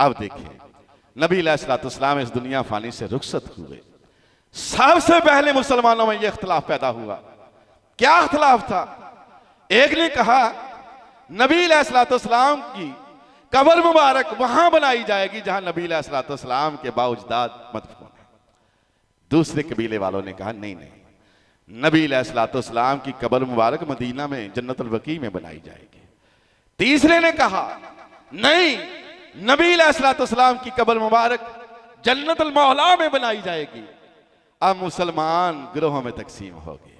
अब देखिए, नबी अलैहिस्सलाम इस दुनिया फानी से रुखसत हुए, सबसे पहले मुसलमानों में यह इख्तिलाफ पैदा हुआ। क्या इख्तिलाफ था? एक ने कहा नबी अलैहिस्सलाम की कब्र मुबारक वहां बनाई जाएगी जहां नबी अलैहिस्सलाम के बाउजदाद मदफून है। दूसरे कबीले वालों ने कहा नहीं नहीं, नबी अलैहिस्सलाम की कब्र मुबारक मदीना में जन्नतुल बकी में बनाई जाएगी। तीसरे ने कहा नहीं, नबी अलैहिस्सलाम की कब्र मुबारक जन्नतुल मौला में बनाई जाएगी। अब मुसलमान गिरोहों में तकसीम हो गए,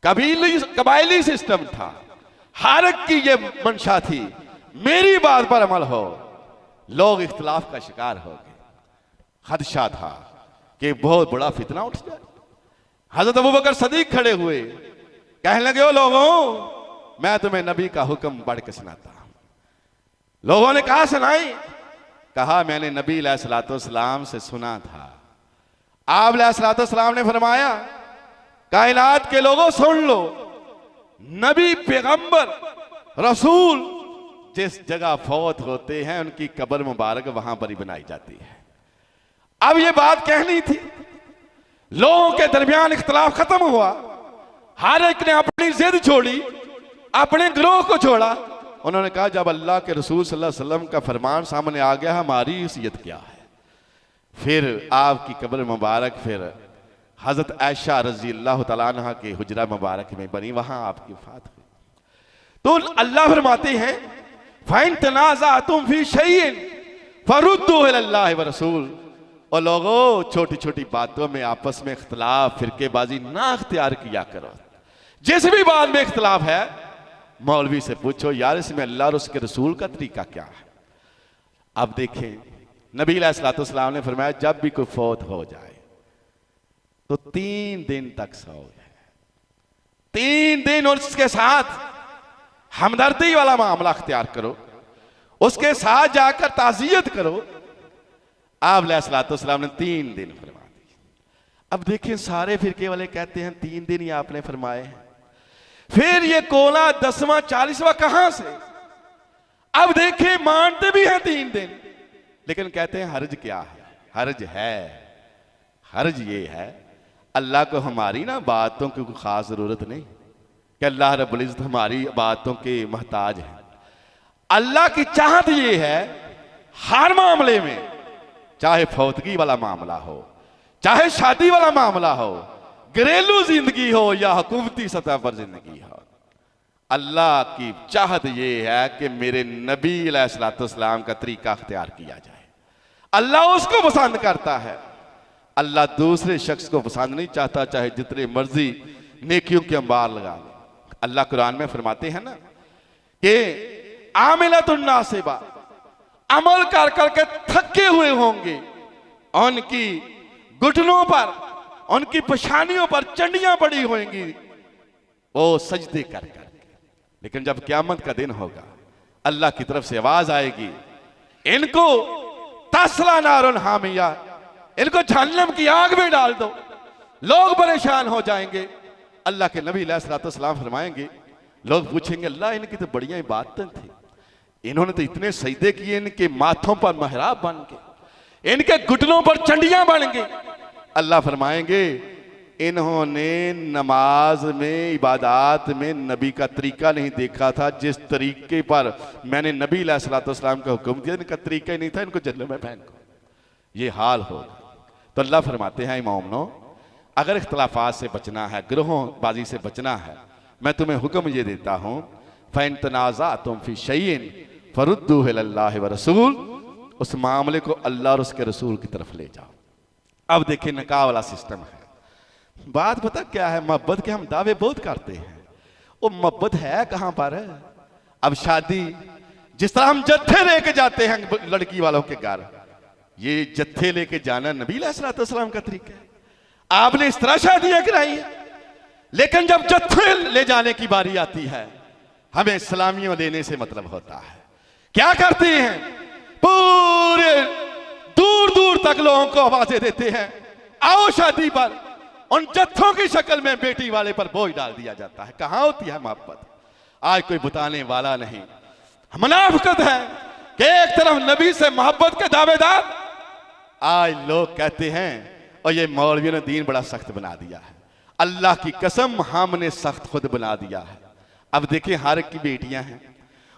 कबायली सिस्टम था, हर एक की ये मंशा थी मेरी बात पर अमल हो। लोग इख्तिलाफ का शिकार हो गए, खदशा था कि बहुत बड़ा फितना उठ जाए। हजरत अबू बकर सदीक खड़े हुए, कहने लगे ओ लोगों, मैं तुम्हें नबी का हुक्म बढ़ के सुनाता हूं। लोगों ने कहा सुनाई। कहा मैंने नबी अलैहिस्सलाम से सुना था, आप अलैहिस्सलाम ने फरमाया कायनात के लोगों सुन लो, नबी पैगंबर रसूल जिस जगह फौत होते हैं उनकी कब्र मुबारक वहां पर ही बनाई जाती है। अब ये बात कहनी थी, लोगों के दरमियान इख्तिलाफ खत्म हुआ, हर एक ने अपनी जिद छोड़ी, अपने गिरोह को छोड़ा। उन्होंने कहा जब अल्लाह के रसूल सल्लल्लाहु अलैहि वसल्लम का फरमान सामने आ गया, हमारी हैसियत क्या है। फिर आपकी कब्र मुबारक फिर हजरत आयशा रजी अल्लाह तआला अन्हा के हुजरा मुबारक में बनी, वहां आपकी वफात हुई। तो अल्लाह फरमाते हैं फ़इन तनाज़अतुम फ़ी शैइन फरुद्दू इलल्लाहि व रसूल। और लोगों, छोटी छोटी बातों में आपस में इख्तिलाफ फिरकेबाजी ना अख्तियार किया करो। जिस भी बात में इख्तिलाफ है, मौलवी से पूछो यार इसमें अल्लाह और उसके रसूल का तरीका क्या है। अब देखें, नबी अलैहिस्सलाम ने फरमाया जब भी कोई फौत हो जाए तो 3 दिन तक सो जाए, 3 दिन और उसके साथ हमदर्दी वाला मामला अख्तियार करो, उसके साथ जाकर ताज़ियत करो। आप अलैहिस्सलाम ने 3 दिन फरमा दिए। अब देखें, सारे फिरके वाले कहते हैं 3 दिन ही आपने फरमाए हैं, फिर ये कोला 10वां 40वां कहां से? अब देखें, मानते भी हैं 3 दिन, लेकिन कहते हैं हर्ज क्या है? हर्ज ये है अल्लाह को हमारी ना बातों की कोई खास जरूरत नहीं कि अल्लाह रब्बुल इज्जत हमारी बातों के मोहताज है। अल्लाह की चाहत ये है हर मामले में, चाहे फौतगी वाला मामला हो, चाहे शादी वाला मामला हो, घरेलू जिंदगी हो या हुकूमती सतह पर जिंदगी हो, अल्लाह की चाहत ये है कि मेरे नबी अलैहिस्सलाम का तरीका अख्तियार किया जाए। अल्लाह उसको पसंद करता है, अल्लाह दूसरे शख्स को पसंद नहीं चाहता, चाहे जितने मर्जी नेकियों के अंबार लगा ले। अल्लाह कुरान में फरमाते हैं ना कि आमिलतुन नासिबा, अमल कर करके थके हुए होंगे, उनकी घुटनों पर उनकी पेशानियों पर चंडियां पड़ी होंगी, वो सजदे कर करके। लेकिन जब क़यामत का दिन होगा, अल्लाह की तरफ से आवाज आएगी इनको तस्ला नारुन हामिया, इनको जहन्नम की आग में डाल दो। लोग परेशान हो जाएंगे। अल्लाह के नबी अलैहिस्सलाम फरमाएंगे, लोग पूछेंगे अल्लाह इनकी तो बढ़िया इबादतें थी, इन्होंने तो इतने सजदे किए, इनके माथों पर महराब बन गए, इनके घुटनों पर चंडियां बन गई। अल्लाह फरमाएंगे इन्होंने नमाज में इबादत में नबी का तरीका नहीं देखा था, जिस तरीके पर मैंने नबी अलैहिस्सलाम का हुक्म दिया इनका तरीका ही नहीं था, इनको जन्नत में फेंको। ये हाल होगा। तो अल्लाह फरमाते हैं मोमिनो, अगर इख्तिलाफात से बचना है, गिरोहबाजी से बचना है, मैं तुम्हें हुक्म ये देता हूं फ़इन तनाज़अतुम फ़ी शैइन फरुद्दू इलल्लाहि व रसूल, उस मामले को अल्लाह और उसके रसूल की तरफ ले जाओ। अब देखिए, निकाह वाला सिस्टम है। बात पता क्या है, मोहब्बत के हम दावे बहुत करते हैं, वो मोहब्बत है कहां पर? अब शादी जिस तरह हम जत्थे लेके जाते हैं लड़की वालों के घर, ये जत्थे लेके जाना नबी अलैहिस्सलाम का तरीका है। आपने इस तरह शादियां कराई है, लेकिन जब जत्थे ले जाने की बारी आती है, हमें सलामियों लेने से मतलब होता है। क्या करते हैं, पूरे दूर दूर तक लोगों को आवाजें देते हैं, आओ शादी पर। उन जत्थों की शक्ल में बेटी वाले पर बोझ डाल दिया जाता है। कहां होती है मोहब्बत? आज कोई बताने वाला नहीं, मुनाफिकत है। कि एक तरफ नबी से मोहब्बत के दावेदार, आज लोग कहते हैं और ये मौलवियों ने दीन बड़ा सख्त बना दिया है। अल्लाह की कसम हमने सख्त खुद बना दिया है। अब देखिए हर एक की बेटियां हैं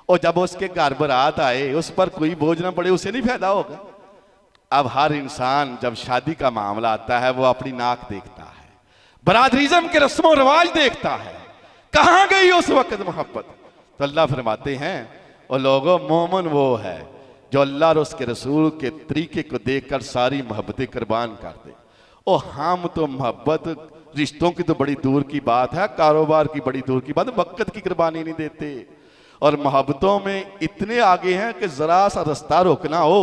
और जब उसके घर बारात आए उस पर कोई बोझ ना पड़े, उसे नहीं फायदा होगा। अब हर इंसान जब शादी का मामला आता है वो अपनी नाक देखता है, बरादरीज़म के रस्मों रिवाज देखता है, कहां गई उस वक्त मोहब्बत। तो अल्लाह फरमाते हैं और लोगों, मोमिन वो है जो अल्लाह और उसके रसूल के तरीके को देखकर सारी मोहब्बतें कुर्बान कर दे। और हम तो मोहब्बत रिश्तों की तो बड़ी दूर की बात है, कारोबार की बड़ी दूर की बात है, वक्त की कुर्बानी नहीं देते। और मोहब्बतों में इतने आगे हैं कि जरा सा रास्ता रोकना हो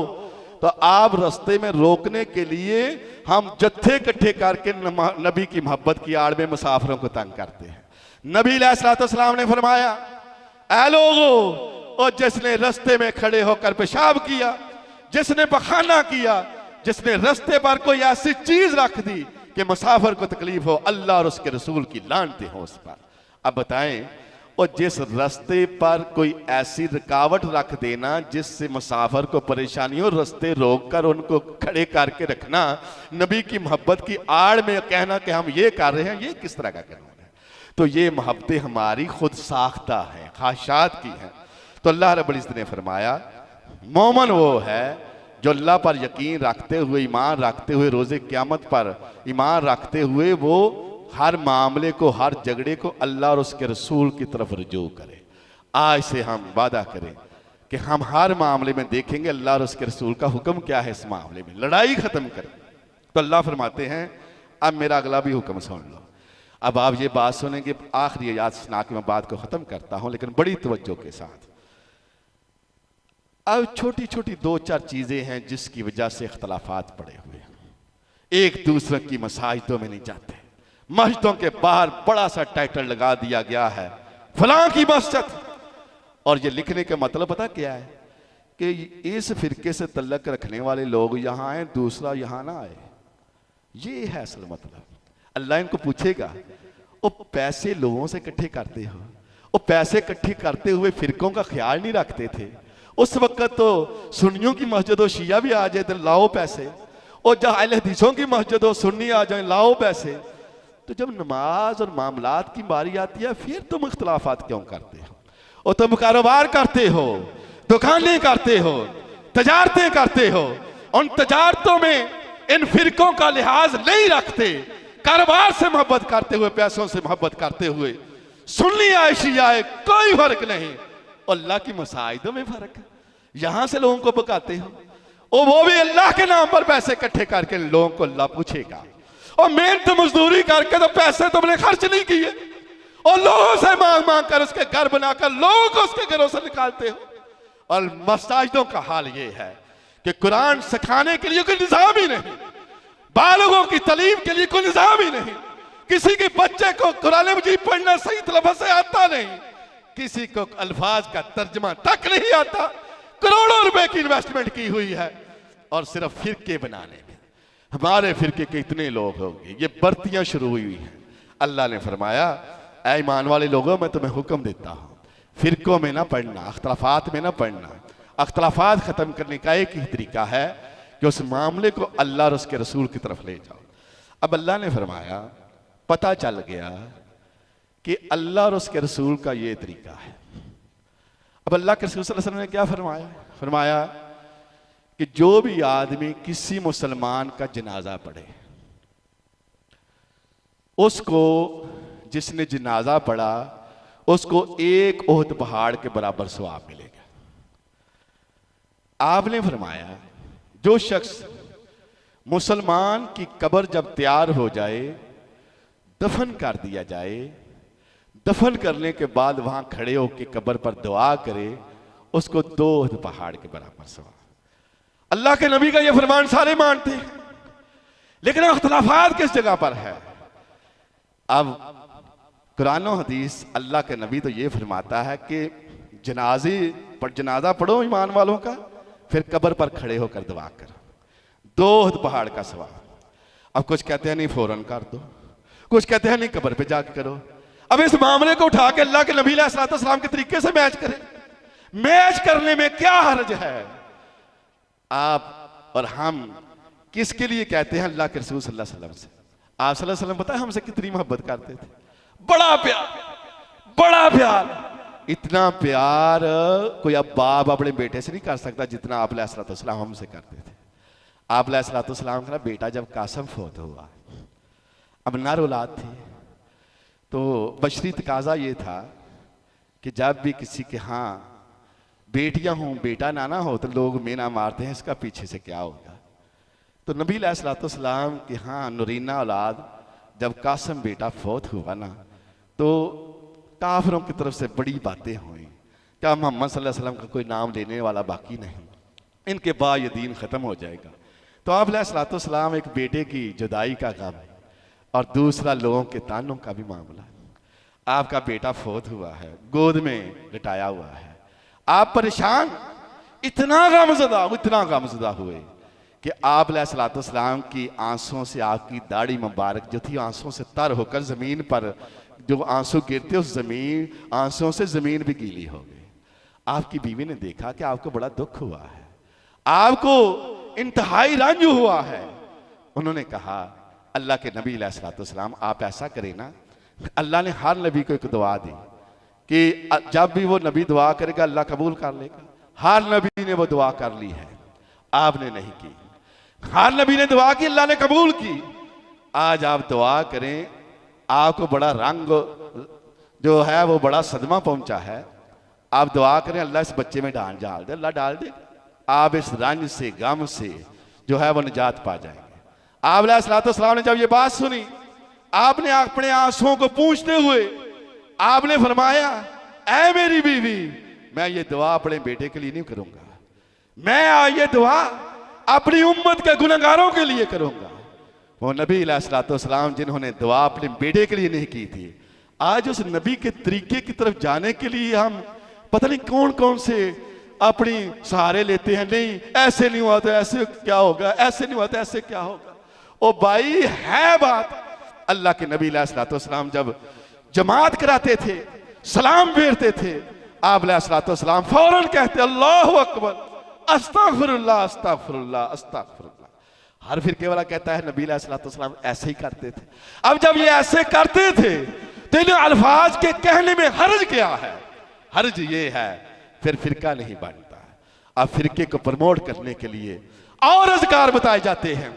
तो आप रास्ते में रोकने के लिए हम जत्थे इकट्ठे करके नबी की मोहब्बत की आड़ में मुसाफिरों को तंग करते हैं। नबी अलैहिस्सलाम ने फरमाया, ऐ लोगों, और जिसने रास्ते में खड़े होकर पेशाब किया, जिसने पखाना किया, जिसने रास्ते पर कोई ऐसी चीज रख दी कि मुसाफिर को तकलीफ हो, अल्लाह और उसके रसूल की लानतें हो उस पर। अब बताएं, और जिस रास्ते पर कोई ऐसी रुकावट रख देना जिससे मुसाफिर को परेशानी हो, रास्ते रोक कर उनको खड़े करके रखना, नबी की मोहब्बत की आड़ में कहना कि हम ये कर रहे हैं, ये किस तरह का कानून है। तो ये मोहब्बतें हमारी खुद साख्ता हैं, ख्वाहिशात की हैं। तो अल्लाह रब्बुल इज्जत ने फरमाया, मोमिन वो है जो अल्लाह पर यकीन रखते हुए, ईमान रखते हुए, रोज़े क़यामत पर ईमान रखते हुए वो हर मामले को, हर झगड़े को अल्लाह और उसके रसूल की तरफ रुजू करे। आज से हम वादा करें कि हम हर मामले में देखेंगे अल्लाह और उसके रसूल का हुक्म क्या है, इस मामले में लड़ाई खत्म करें। तो अल्लाह फरमाते हैं, अब मेरा अगला भी हुक्म सुन लो। अब आप ये बात सुनेंगे, आखिरी आयत सुना के मैं बात को खत्म करता हूं, लेकिन बड़ी तवज्जो के साथ। अब छोटी छोटी दो चार चीजें हैं जिसकी वजह से इख्तलाफात पड़े हुए हैं, एक दूसरे की मसाजिदों में नहीं जाते। मस्जिदों के बाहर बड़ा सा टाइटल लगा दिया गया है, फलां की मस्जिद, और ये लिखने का मतलब पता क्या है कि इस फिरके से तल्लक रखने वाले लोग यहां आए, दूसरा यहां ना आए। ये है असल मतलब। अल्लाह इनको पूछेगा, वो पैसे लोगों से इकट्ठे करते हो, वो पैसे इकट्ठे करते हुए फिरकों का ख्याल नहीं रखते थे। उस वक्त तो सुन्नियों की मस्जिद हो, शिया भी आ जाए तो लाओ पैसे, और जहां अहले हदीसों की मस्जिद हो, सुन्नी आ जाए लाओ पैसे। तो जब नमाज और मामलात की बारी आती है फिर तुम इख्तलाफात क्यों करते हो? और तुम कारोबार करते हो, दुकानें करते हो, तजारतें करते हो, उन तजारतों में इन फिरकों का लिहाज नहीं रखते, कारोबार से मोहब्बत करते हुए, पैसों से मोहब्बत करते हुए, सुन्नी आए शिया आए कोई फर्क नहीं। अल्लाह की मसाजिदों में फर्क है, यहां से लोगों को पकाते हो, और वो भी अल्लाह के नाम पर पैसे इकट्ठे करके लोगों को अल्लाह पूछेगा। और मेहनत मजदूरी करके तो पैसे तुमने खर्च नहीं किए, और लोगों से मांग मांग कर उसके घर बनाकर लोगों को उसके घरों से निकालते हो। और मसाजिदों का हाल ये है कि कुरान सिखाने के लिए कोई निजाम ही नहीं, बालगों की तालीम के लिए कोई निजाम ही नहीं, किसी के बच्चे को कुरान मजीद पढ़ना सही तलफ़्फ़ुज़ से आता नहीं, किसी को अल्फाज का तर्जमा तक नहीं आता। करोड़ों रुपए की इन्वेस्टमेंट की हुई है और सिर्फ फिरके बनाने में। हमारे फिरके के इतने लोग होंगे, ये बर्तियां शुरू हुई हैं। अल्लाह ने फरमाया, ऐ ईमान वाले लोगों, मैं तुम्हें हुक्म देता हूं, फिरकों में ना पढ़ना, अख्तलाफात में ना पढ़ना। अख्तलाफात खत्म करने का एक ही तरीका है कि उस मामले को अल्लाह और उसके रसूल की तरफ ले जाओ। अब अल्लाह ने फरमाया, पता चल गया कि अल्लाह और उसके रसूल का ये तरीका है। अब अल्लाह के रसूल सल्लल्लाहु अलैहि वसल्लम ने क्या फरमाया? फरमाया कि जो भी आदमी किसी मुसलमान का जनाजा पढ़े, उसको, जिसने जनाजा पढ़ा, उसको एक ओहद पहाड़ के बराबर सवाब मिलेगा। आपने फरमाया, जो शख्स मुसलमान की कब्र जब तैयार हो जाए, दफन कर दिया जाए, दफन करने के बाद वहां खड़े होकर कब्र पर दुआ करे, उसको 2 ओहद पहाड़ के बराबर सवाब। अल्लाह के नबी का यह फरमान सारे मानते हैं, लेकिन अख्तलाफात किस जगह पर है? अब कुरान और हदीस, अल्लाह के नबी तो ये फरमाता है कि जनाजा पढ़ो ईमान वालों का, फिर कब्र पर खड़े होकर दुआ करो, 2 ओहद पहाड़ का सवाब। अब कुछ कहते हैं नहीं फौरन कर दो, कुछ कहते हैं नहीं कब्र पे जाके करो। अब इस मामले को उठा के अल्लाह के नबी अलैहिस्सलाम के तरीके से मैच करें। मैच करने में क्या हर्ज है। आप और हम किसके लिए कहते हैं? अल्लाह के रसूल सल्लल्लाहु अलैहि वसल्लम से। आप सल्लल्लाहु अलैहि वसल्लम पता है हमसे कितनी मोहब्बत करते थे? बड़ा प्यार, बड़ा प्यार। इतना प्यार कोई अब बाप अपने बेटे से नहीं कर सकता जितना आप अलैहिस्सलाम हमसे करते थे। आप अलैहिस्सलाम का बेटा जब कासम फोत हुआ, अब नर औलाद थी, तो बशरी तकाजा ये था कि जब भी किसी के यहाँ बेटियां हों, बेटा ना हो तो लोग मेना मारते हैं, इसका पीछे से क्या होगा। तो नबी अलैहिस्सलाम के यहाँ नूरीना औलाद जब कासम बेटा फौत हुआ ना, तो काफिरों की तरफ से बड़ी बातें हुई, क्या मोहम्मद सल्लल्लाहु अलैहि वसल्लम का कोई नाम लेने वाला बाकी नहीं, इनके बाद ये दीन ख़त्म हो जाएगा। तो आप अलैहिस्सलाम एक बेटे की जुदाई का गम और दूसरा लोगों के तानों का भी मामला। आपका बेटा फौत हुआ है, गोद में लिटाया हुआ है, आप परेशान, इतना गमज़दा हुए कि आप अलैहिस्सलाम की आंसुओं से आपकी दाढ़ी मुबारक जो थी आंसुओं से तर होकर ज़मीन पर जो आंसू गिरते उस जमीन आंसुओं से ज़मीन भी गीली हो गई। आपकी बीवी ने देखा कि आपको बड़ा दुख हुआ है, आपको इंतहाई रंज हुआ है। उन्होंने कहा अल्लाह के नबी अलैहिस्सलाम आप ऐसा करें ना, अल्लाह ने हर नबी को एक दुआ दी कि जब भी वो नबी दुआ करेगा अल्लाह कबूल कर लेगा। हर नबी ने वो दुआ कर ली है, आपने नहीं की। हर नबी ने दुआ की, अल्लाह ने कबूल की। आज आप दुआ करें, आपको बड़ा रंग जो है वो बड़ा सदमा पहुंचा है, आप दुआ करें अल्लाह इस बच्चे में डाल दे, अल्लाह डाल दे, आप इस रंज से गम से जो है वो निजात पा जाएंगे। आप अलैहिस्सलाम ने जब ये बात सुनी, आपने अपने आंसुओं को पूंछते हुए आपने फरमाया, ऐ मेरी बीवी, मैं ये दुआ अपने बेटे के लिए नहीं करूंगा, मैं ये दुआ अपनी उम्मत के गुनहगारों के लिए करूंगा। वो नबी अलैहिस्सलाम जिन्होंने दुआ अपने बेटे के लिए नहीं की थी, आज उस नबी के तरीके की तरफ जाने के लिए हम पता नहीं कौन कौन से अपनी सहारे लेते हैं। नहीं ऐसे नहीं हुआ तो ऐसे क्या होगा, ऐसे नहीं हुआ तो ऐसे क्या होगा। ओ भाई है बात, अल्लाह के नबी अलैहिस्सलाम जब जमात कराते थे, सलाम फेरते थे, आप अलैहिस्सलाम फौरन कहते अल्लाहु अकबर, अस्तगफिरुल्लाह अस्तगफिरुल्लाह अस्तगफिरुल्लाह। हर फिरके वाला कहता है नबी अलैहिस्सलाम ऐसे ही करते थे। अब जब ये ऐसे करते थे तो इन अल्फाज के कहने में हर्ज क्या है? हर्ज ये है फिर फिरका नहीं बनता। अब फिरके को प्रमोट करने के लिए और अज़कार बताए जाते हैं,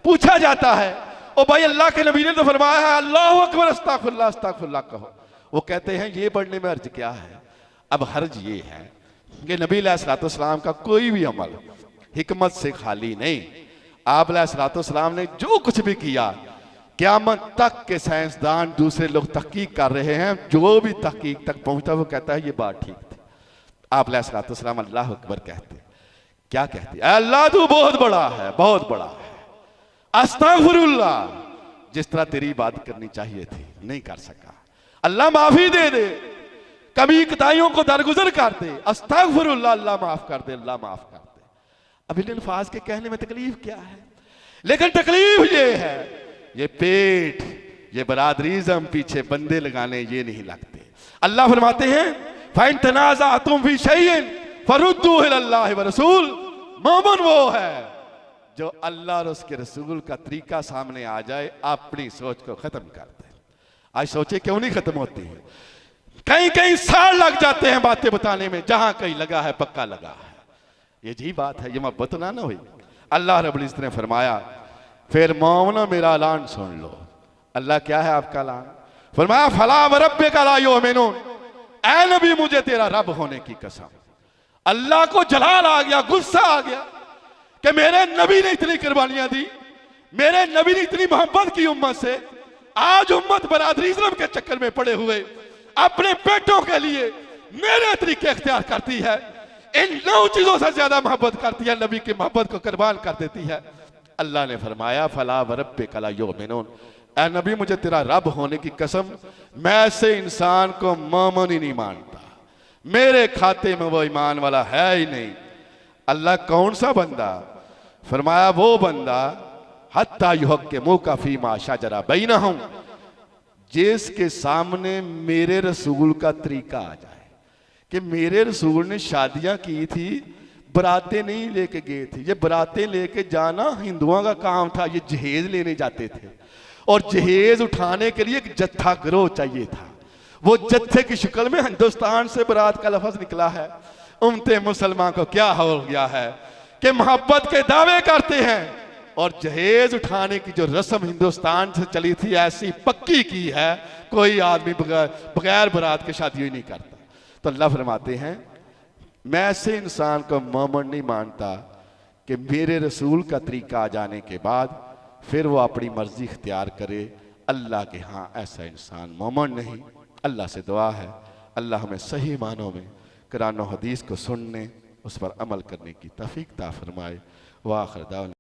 पूछा जाता है ओ भाई अल्लाह के नबी ने तो फरमाया है अल्लाहु अकबर अस्तगफिरुल्लाह अस्तगफिरुल्लाह कहो, वो कहते हैं ये पढ़ने में हर्ज क्या है? अब हर्ज ये है कि नबी अलैहिस्सलाम का कोई भी अमल हिकमत से खाली नहीं। आप अलैहिस्सलाम ने जो कुछ भी किया, क़यामत तक के साइंसदान दूसरे लोग तहकीक कर रहे हैं, जो भी तहकीक तक पहुंचता वो कहता है ये बात ठीक थी। आप अलैहिस्सलाम अल्लाह अकबर कहते, क्या कहते? अल्लाह तू बहुत बड़ा है, बहुत बड़ा है, अस्तगफिरुल्लाह, जिस तरह तेरी इबादत करनी चाहिए थी नहीं कर सका, अल्लाह माफी दे दे, कभी कताइयों को दरगुजर कर दे, अस्तगफिरुल्लाह, अल्लाह माफ कर दे, अल्लाह माफ कर दे। अब इन अल्फाज के कहने में तकलीफ क्या है? लेकिन तकलीफ ये है, ये पेट, ये बरादरीज़म पीछे बंदे लगाने ये नहीं लगते। अल्लाह फरमाते हैं फ़इन तनाज़अतुम फ़ी शैइन फरुद्दूहु इलल्लाहि व रसूल। मोमिन वो है जो अल्लाह और उसके रसूल का तरीका सामने आ जाए अपनी सोच को खत्म कर दे। आज सोचे क्यों नहीं खत्म होती है? कहीं कहीं साल लग जाते हैं बातें बताने में, जहां कहीं लगा है पक्का लगा है। ये जी बात है, ये मोहब्बत ना हुई। अल्लाह रब्बुल इज्जत ने फरमाया फिर मोमिनो मेरा ऐलान सुन लो। अल्लाह क्या है आपका ऐलान? फरमाया फला व रब्बिका ला युमिनून, ऐ नबी मुझे तेरा रब होने की कसम। अल्लाह को जलाल आ गया, गुस्सा आ गया कि मेरे नबी ने इतनी कुर्बानियां दी, मेरे नबी ने इतनी मोहब्बत की उम्मत से, आज उम्मत बरादरीज़म के चक्कर में पड़े हुए अपने बेटों के लिए मेरे तरीके इख्तियार करती है, इन 9 चीजों से ज्यादा मोहब्बत करती है, नबी की मोहब्बत को कुर्बान कर देती है। अल्लाह ने फरमाया फला व रब्बिका ला युमिनून, ऐ नबी मुझे तेरा रब होने की कसम, मैं ऐसे इंसान को मोमिन ही नहीं मानता, मेरे खाते में वो ईमान वाला है ही नहीं। अल्लाह कौन सा बंदा? फरमाया वो बंदा हत्ता युहक्किमुका फीमा शजरा बैनहुम, जिसके सामने मेरे रसूल का तरीका आ जाए कि मेरे रसूल ने शादियां की थी, बरातें नहीं लेके गए थे। ये बरातें लेके जाना हिंदुओं का काम था, ये जहेज लेने जाते थे और जहेज उठाने के लिए एक जत्था गिरोह चाहिए था। वो जत्थे की शक्ल में हिंदुस्तान से बरात का लफ्ज निकला है। उम्मते मुसलमान को क्या हो गया है कि मोहब्बत के दावे करते हैं और जहेज उठाने की जो रस्म हिंदुस्तान से चली थी ऐसी पक्की की है, कोई आदमी बगैर बरात के शादी ही नहीं करता। तो अल्लाह फरमाते हैं मैं ऐसे इंसान को मोमिन नहीं मानता कि मेरे रसूल का तरीका आ जाने के बाद फिर वो अपनी मर्जी इख्तियार करे। अल्लाह के हाँ ऐसा इंसान मोमिन नहीं। अल्लाह से दुआ है अल्लाह हमें सही मानों में कुरान और हदीस को सुनने, उस पर अमल करने की तौफीक अता फरमाए। वाखिर दावना।